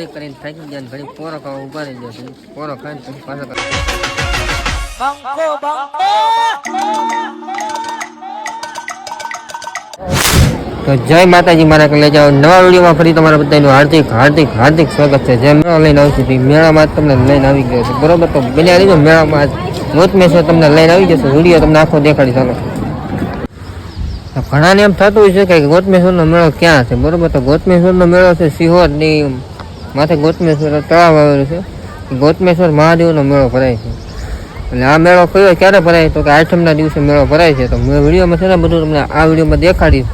ઘડી કરીને થાકી ગયા ઘડી પોરો ખાવા ઉભા રહી જશે પોરો ખાઈને પછી પાછા તો જય માતાજી મારા કલે જાઓ નવા વિડીયોમાં ફરી તમારા બધાનું હાર્દિક હાર્દિક હાર્દિક સ્વાગત છે. જે મેળો લઈને આવશું મેળામાં તમને લઈને આવી ગયો છે બરોબર. તો બન્યા રહીજો મેળામાં ગોતમેશ્વર તમને લઈને આવી જશે. વિડીયો તમને આખો દેખાડી ચાલો. ઘણાને એમ થતું હોય છે કે ગોતમેશ્વરનો મેળો ક્યાં છે બરોબર. તો ગોતમેશ્વરનો મેળો છે સિહોરની માથે ગોતમેશ્વર તળાવ આવેલું છે. ગોતમેશ્વર મહાદેવનો મેળો ભરાય છે. અને આ મેળો કયો ક્યારે ભરાય તો કે આઠમના દિવસે મેળો ભરાય છે. તો મેં વિડીયોમાં છે ને બધું તમને આ વિડીયોમાં દેખાડીશ.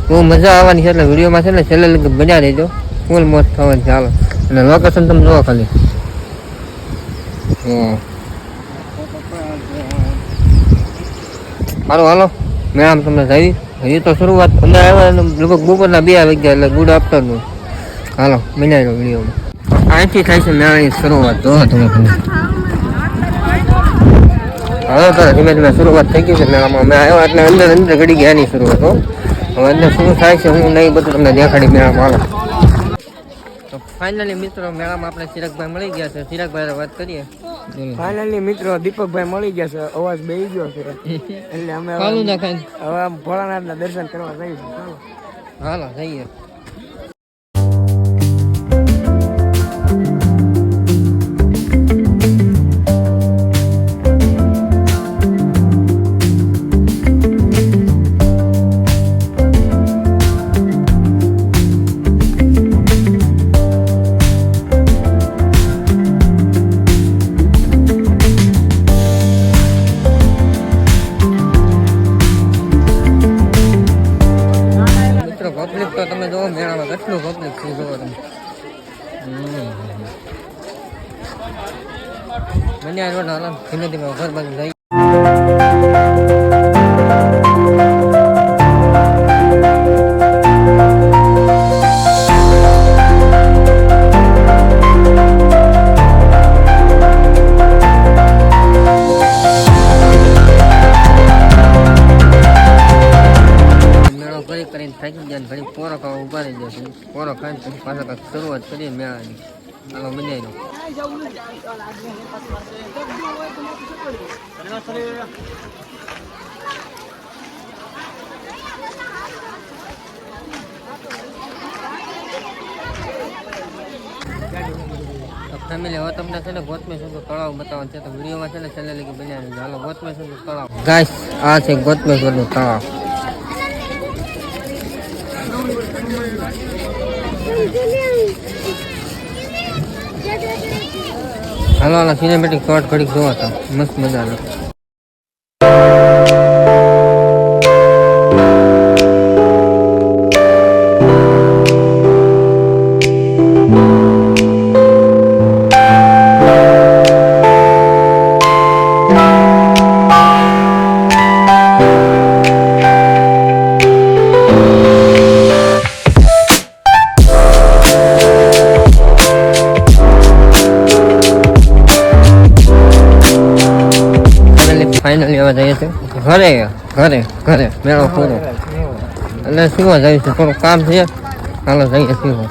બહુ મજા આવવાની છે એટલે વિડીયોમાં છે ને છેલ્લે લગી બન્યા રહેજો. ફૂલ મોજ થવાની ચાલો. અને લોકેશન તમે જોવો ખાલી સારું હાલો મેળામાં તમને જઈ હજી તો શરૂઆત અમે આવ્યા લગભગ બપોરના 2 વાગ્યા એટલે ગુડ આફ્ટરનૂન. હાલો બનાવી લો વિડીયોમાં. અહીંથી થાય છે મેળાની શરૂઆત જો તમે હવે તો ધીમે ધીમે શરૂઆત થઈ ગઈ છે મેળામાં. અમે આવ્યા એટલે અંદર ઘડી ગયા ની શરૂઆત હો. હવે અંદર શું થાય છે હું નહીં બધું તમને દેખાડી મેળામાં. હાલો તો ફાઇનલી મિત્રો મેળામાં આપણે ચિરાગભાઈ મળી ગયા છે. ચિરાગભાઈ વાત કરીએ. ફાઇનલી મિત્રો દીપકભાઈ મળી ગયા છે. અવાજ બેહી ગયો છે એટલે અમે હવે ભોળાનાથના દર્શન કરવા જઈશું. હાલો જઈએ. પબ્લિક તો તમે જોવો મેળામાં કેટલું પબ્લિક છે જોવો તમે. બન્યા રોડ હાલો ધીમે ધીમે ઘર બાજુ જઈ. કરીને થાકી ગયા ઘડી પોરો ખાવા ઉભા રહી જશે. પોરો ખાઈને પછી પાછા શરૂઆત કરીએ મેળાની. હાલો બનાવી દો. ફેમિલી હવે તમને છે ને ગોતમેશ્વર તળાવ બતાવવાનું છે. તો વિડીયોમાં છે ને છેલ્લે લગી બનાવી દો. હાલો ગોતમેશ્વર તળાવ ગાઈસ આ છે ગોતમેશ્વરનું તળાવ. હાલો હાલો સિનેમેટિક શોર્ટ ઘડીક જોવો તો મસ્ત મજાનો. ફાઇનલી હવે જઈએ છીએ ઘરે ઘરે ઘરે મેળો પૂરો એટલે સીવા જઈએ છીએ. થોડું કામ છે હાલો જઈએ સીવા.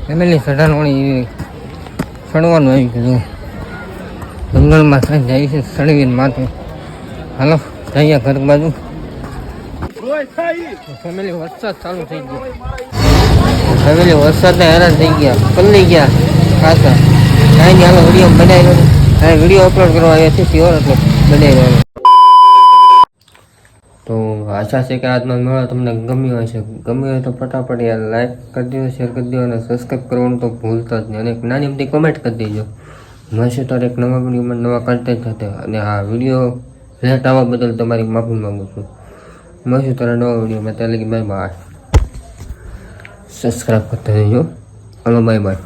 ફેમિલી ચઢાણવાળી ચડવાનું આવી ગયું. જંગલમાં સાંજ જાય છે ચડવીને માથે. હાલો જઈએ ઘર બાજુ. ફેમિલી વરસાદ ચાલુ થઈ ગયો. ફેમિલી વરસાદને હેરાન થઈ ગયા પલ્લી ગયા પાછા. કાંઈ નહીં હાલો વિડીયો બનાવી રહ્યો. વિડીયો અપલોડ કરવા આવ્યા છે પ્યોર એટલે બનાવી રહ્યો. તો આશા છે કે આજનો મેળો તમને ગમ્યો હશે. ગમ્યો હોય તો ફટાફટ યાર લાઈક કરી દો, શેર કરી દો અને સબસ્ક્રાઈબ કરવાનું તો ભૂલતા જ નહીં. અને એક નાની અમથી કોમેન્ટ કરી દેજો. મળશે તો એક નવા વિડીયોમાં નવા કન્ટેન્ટ સાથે. અને આ વિડીયો લેટ આવવા બદલ તમારી માફી માગું છું. મળશું તારા નવા વિડીયોમાં. ત્યાં લગી બાય બાય. સબસ્ક્રાઈબ કરતા રહેજો. Hello bye bye.